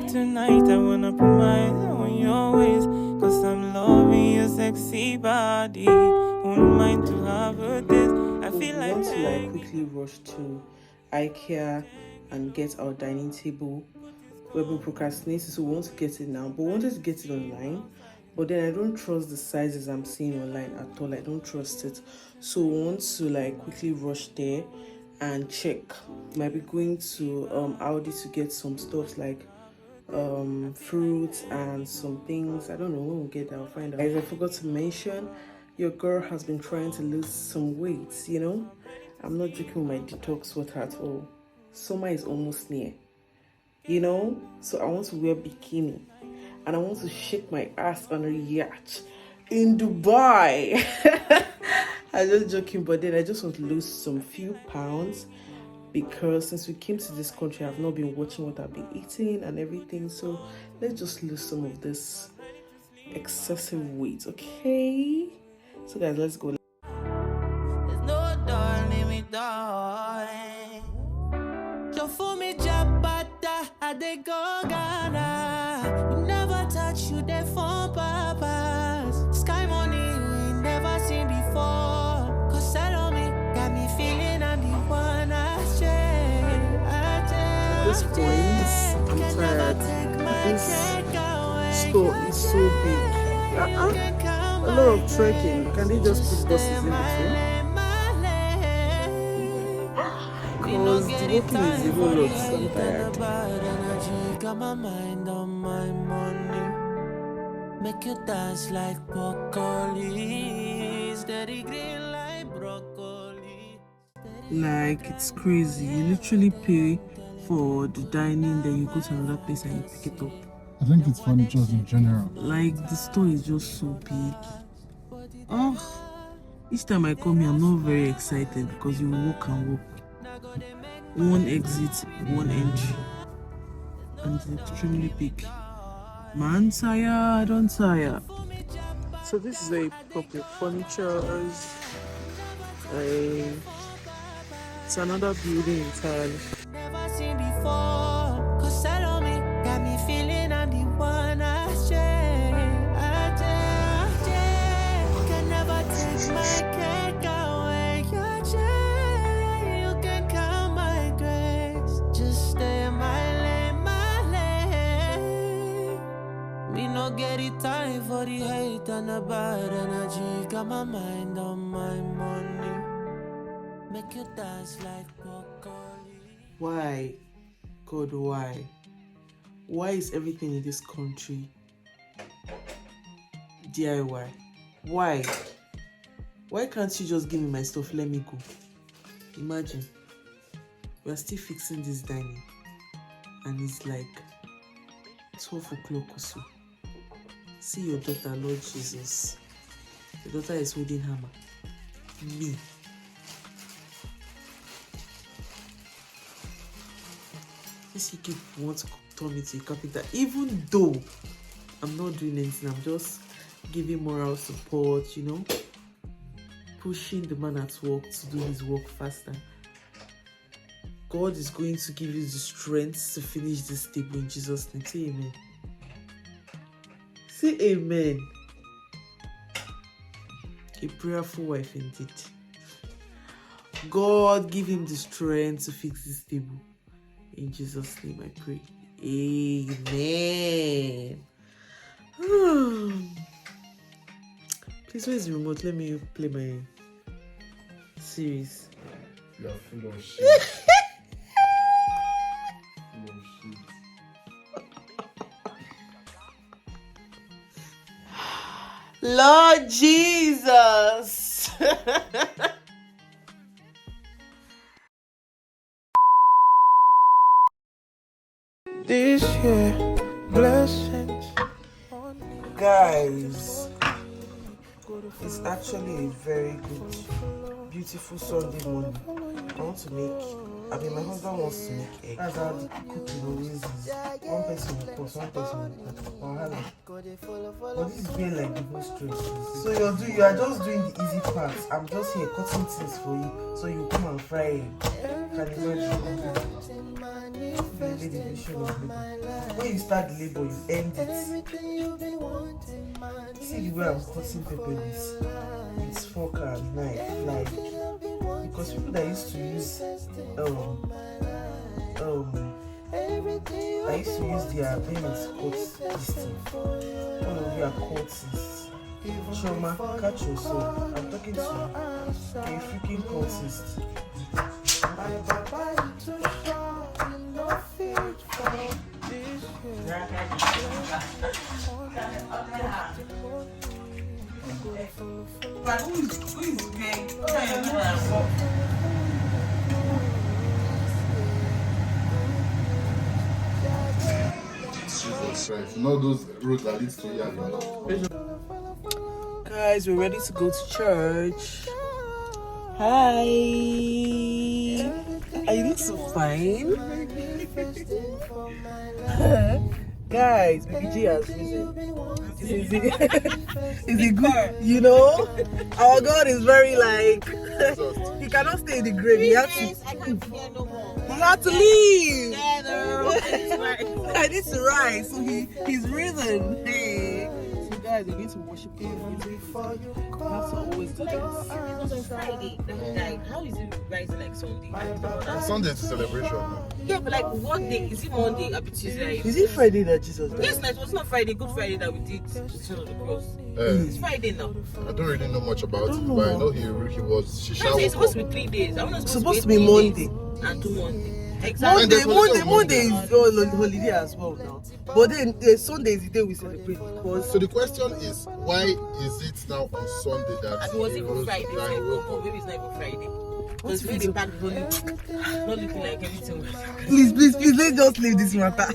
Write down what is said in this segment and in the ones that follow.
Tonight I wanna put my hand on your waist, cause I'm loving your sexy body. Wouldn't mind to have a taste. I feel like want to quickly rush to IKEA and get our dining table. We've been procrastinating, so we want to get it now, but we wanted to get it online, but then I don't trust the sizes I'm seeing online at all. I don't trust it, so we want to quickly rush there and check. Might be going to Aldi to get some stuff like fruits and some things. I don't know, when we get there I'll find out. Guys, I forgot to mention, your girl has been trying to lose some weight. I'm not drinking my detox water at all. Summer is almost near, so I want to wear bikini and I want to shake my ass on a yacht in Dubai. I'm just joking, but then I just want to lose some few pounds, because since we came to this country I've not been watching what I've been eating and everything, so let's just lose some of this excessive weight. Okay, so guys, let's go. There's no darling, me darling. So for me jabata, I dey go Ghana. You never touch you there for papas. Sky money we never seen before. Cause on me got me feeling I'm the one I share. At this point, I'm tired. This store is so big. A lot of trekking. Can they just put buses in between? Because the walking is a whole lot, so I'm tired. Got my mind on my money. Make you dance like broccoli. Steady green like broccoli. It's crazy. You literally pay for the dining, then you go to another place and you pick it up. I think it's furniture in general. The store is just so big. Each time I come here, I'm not very excited because you walk and walk. One exit, one entry, and it's extremely big. Man, tire, don't tire. So this is a proper furniture. It's another building entirely. Never seen before. Cause on me got me feeling I'm the one I share. Can never take my cake away. Your chair, you can count my grace. Just stay my lane. Me no get it time for the hate and the bad energy. Got my mind on my money. Make you dance like broccoli. Why? God, why? Why is everything in this country DIY? Why? Why can't you just give me my stuff? Let me go. Imagine, we are still fixing this dining and it's like 12 o'clock or so. See your daughter, Lord Jesus. Your daughter is holding hammer. Me. This kid wants to turn me to a carpenter, even though I'm not doing anything. I'm just giving moral support, pushing the man at work to do his work faster. God is going to give you the strength to finish this table in Jesus' name. Say amen. Say amen. A prayerful wife indeed. God, give him the strength to fix this table. In Jesus' name I pray. Amen. Please, where's the remote? Let me play my series. You're full of shit. Full of shit. Lord Jesus. This year, blessings. Guys, it's actually a very good, beautiful Sunday morning. I want to make, my husband wants to make egg. That's how the cooking always is. One person will post, one person will cook. But this is being like the whole stress. So you are just doing the easy part. I'm just here cutting things for you. So you come and fry it. Can you imagine? When you start the labor, you end it. See the way I'm cutting pepper with fork and knife, like, because people that used to use I used to use their payments cut this thing. One of you are cultists. Trauma, catch yourself. I'm talking to you. A freaking cultist. You know those roads that leads to Yard. Guys, we're ready to go to church. Hi. You look so fine. Guys, Baby G has risen. Is he good? You know? Our God is very like, he cannot stay in the grave. He has to leave. I need to rise. So he's risen. Hey. So guys, we need to worship him. We have to always do this. It was on Friday that he died. How is it rising like Sunday? Sunday is a celebration. Yeah, but like what day? Is it Monday or Tuesday? Is it Friday that Jesus died? Yes, no, it was not Friday. Good Friday that we did the Sign of the Cross. It's Friday now. I don't really know much about it, but I know he was. It's supposed to be 3 days. I'm not supposed to be Monday and 2 Monday. Exactly. Monday is holiday as well now. But then Sunday is the day we celebrate. So the question is, why is it now on Sunday that it was even Friday? Maybe it's not even Friday. Because Friday back not looking like anything. Please, let's just leave this matter.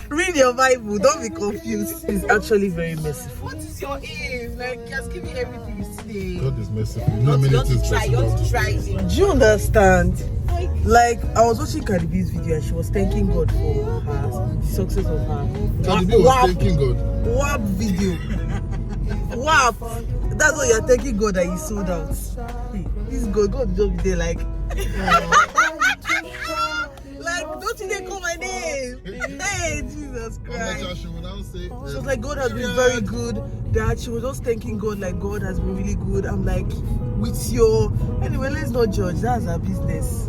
Read your Bible, don't be confused. It's actually very merciful. What is your aim? Like, just give me everything you see. God is merciful. You know how many things try. Do you understand? Like, I was watching Cardi B's video and she was thanking God for the success of her. Cardi B was thanking God. WAP video. WAP. That's why you're thanking God that he sold out. Hey, this God just be there like, like, don't you dare call my name. Hey, Jesus Christ. She was like, God has been very good. That she was just thanking God like God has been really good. I'm like, with your... Anyway, let's not judge. That's our business.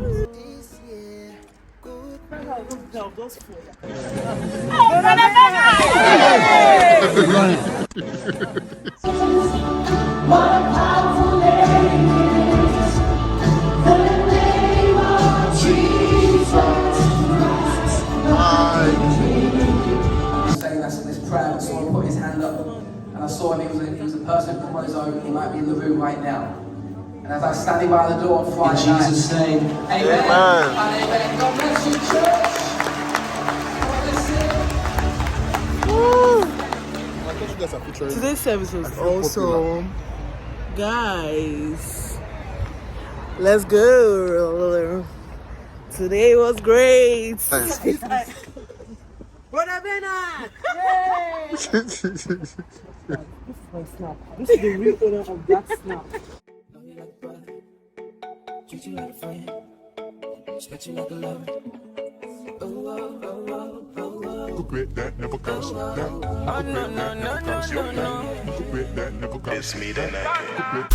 I saw him put his hand up, and I saw him. He was a person from on his own. He might be in the room right now. And as I standing by the door on Friday night, in Jesus' name, amen. And amen. God bless you, church. Today's service was awesome, guys. Let's go. Today was great. Brother Bernard! Yay! This is my snap. This is the real owner of that snap. Love you like a brother. Treat you like a friend. Respect you like a lover. Quit that, never comes that. Quit that, never comes your that. Quit that, never comes. It's me tonight.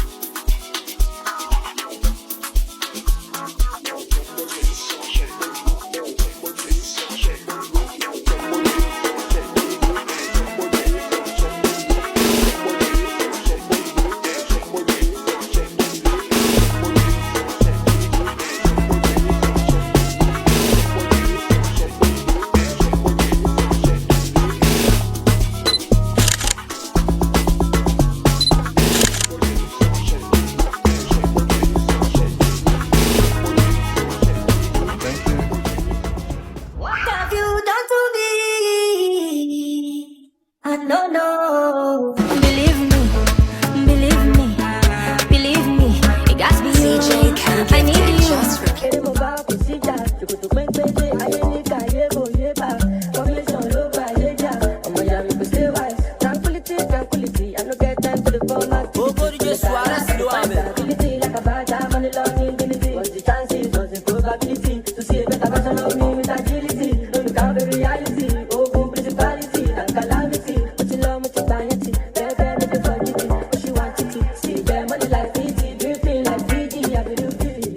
charge, money, love, infinity. What's the chances? What's the probability to see a better version of me with agility? No, you can't be reality. Open principality and calamity. What you love, what you vanity. Baby, make you forget it. What you want it. See, yeah, money like pity. Drifting like Fiji. I believe it.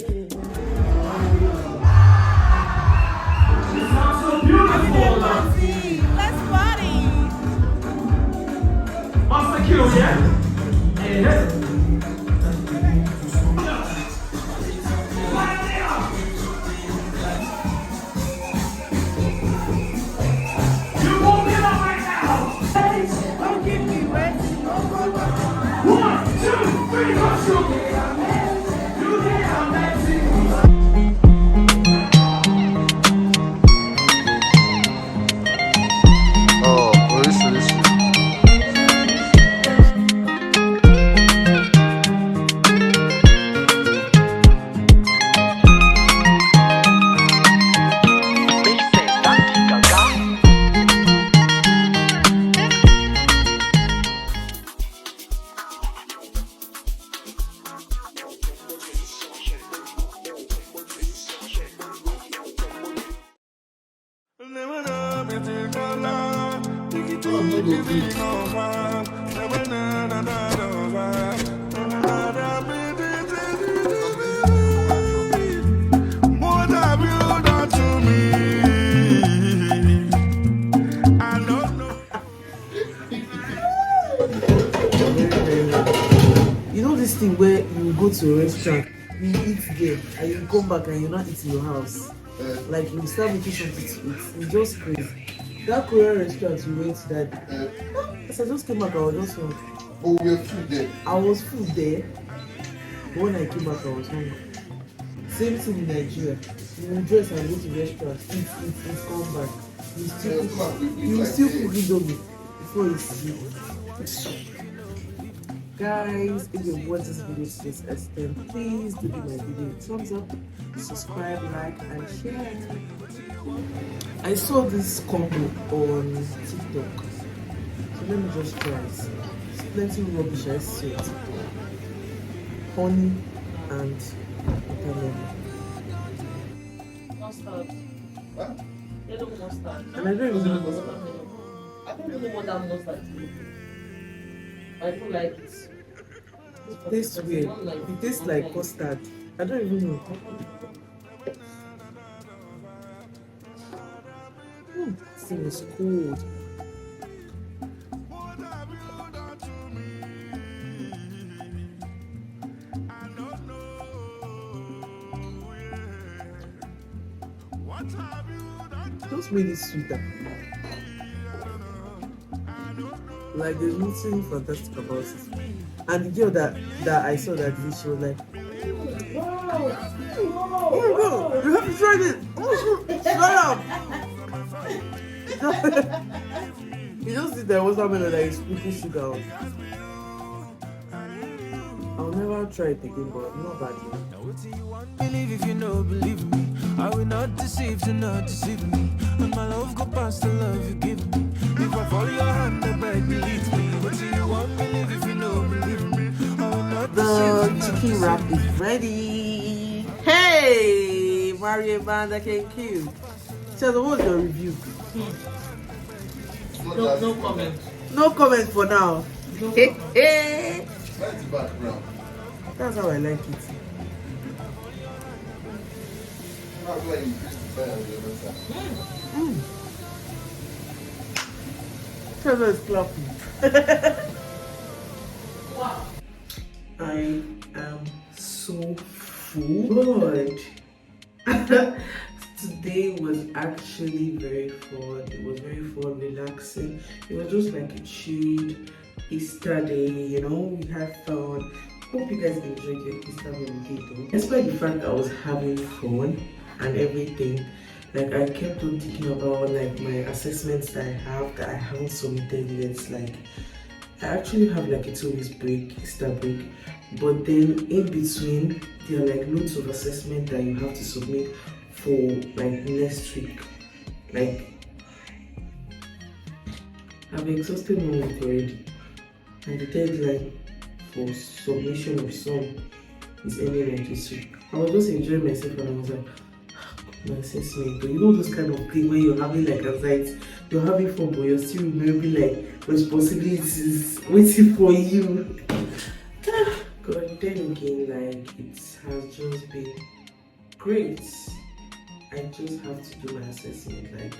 Let's party. Master Q, yeah? Hey, Oh, listen. You know this thing where you go to a restaurant, you eat there, and you come back and you're not eating your house. Like you start making something to eat. It's just crazy. That Korean restaurant you went to that, as I just came back, I was just hungry. But we were food there. I was full there, but when I came back, I was hungry. Same thing in Nigeria. You will dress and go to restaurant, eat, come back. You will still cook indomie before you sleep. Guys, if you want this video to this extent, please do give my video a thumbs up, subscribe, like, and share. I saw this combo on TikTok, so let me just try it. It's plenty of rubbish I see on TikTok. Honey and watermelon. Mustard. Huh? Yellow mustard. And I don't even know what's I don't know what that mustard is. I don't like it. it tastes weird. It tastes like custard. I don't even know. This thing is cold. Just made it sweeter. Like there's nothing fantastic about it. And the girl that I saw that did, she was like, wow, oh God, you have to try this. Oh, shut up. You just see that watermelon that is putting sugar on. I'll never try it again, but not bad. Believe if you know, believe me. I will not deceive, do not deceive me. And my love go past the love you give me. If I follow your hand, the bed leads me. What do you want? Believe if you know, believe me. I will not The chicken wrap is ready. Hey, Mario Banda KQ. So what's your review? No comment. No comment for now. No Hey, comment. hey. That's the background. That's how I like it. Not like you better the other time. Trevor is clapping. Wow. I am so full. Good. Today was actually very fun. It was very fun, relaxing. It was just like a chilled Easter day, you know. We had fun. Hope you guys enjoyed your Easter holiday though. Despite the fact I was having fun and everything, like I kept on thinking about like my assessments that I haven't submitted yet. Like I actually have like a 2 weeks break, Easter break, but then in between there are like loads of assessment that you have to submit for like next week. Like I've exhausted my week already, and the deadline for submission of some it's any energy. So I was just enjoying myself and I was like, my assessment. But you know those kind of thing when you're having like anxiety, you're having fun, but you're still remembering like responsibilities waiting for you. God, then again, like it has just been great. I just have to do my assessment. Like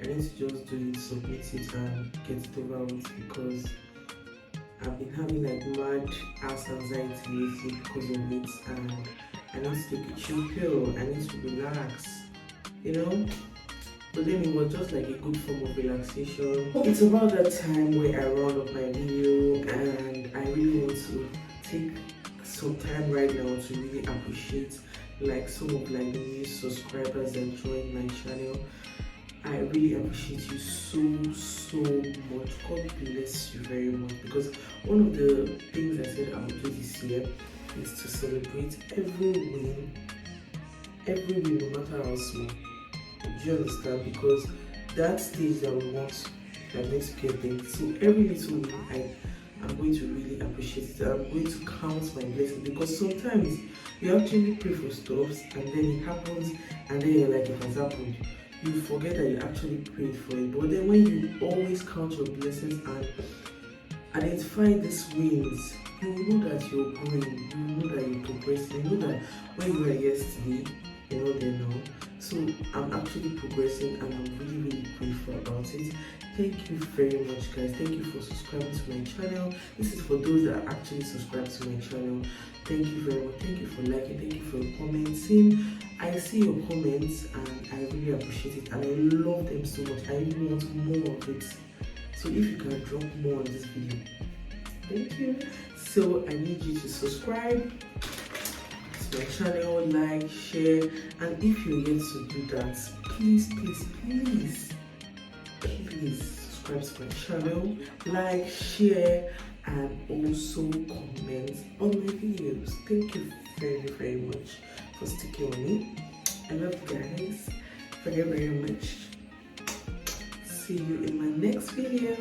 I need to just do it, submit it, and get it over with because I've been having like mad ass anxiety lately because of it, and I need to take a chill pill. I need to relax, you know. But then it was just like a good form of relaxation. It's about that time where I round up my video, and I really want to take some time right now to really appreciate like some of like the new subscribers that joined my channel. I really appreciate you so much. God bless you very much, because one of the things I said I would do this year is to celebrate every win, no matter how small. Do you understand? Because that stage that we want, that makes you get there. So every little win, I'm going to really appreciate it. I'm going to count my blessings, because sometimes you actually pray for stuff and then it happens and then you're like, it has happened. You forget that you actually prayed for it. But then when you always count your blessings and identify these wins, you will know that you're growing, you will know that you're progressing, you know that where you were yesterday, you're not there now. So I'm actually progressing and I'm really grateful about it. Thank you very much, guys. Thank you for subscribing to my channel. This is for those that are actually subscribed to my channel. Thank you very much. Thank you for liking. Thank you for commenting. I see your comments and I really appreciate it, and I love them so much. I really want more of it. So if you can drop more on this video, thank you. So I need you to subscribe to my channel, like, share, and if you're yet to do that, please subscribe to my channel, like, share, and also comment on my videos. Thank you very much for sticking with me. I love you guys very much. See you in my next video.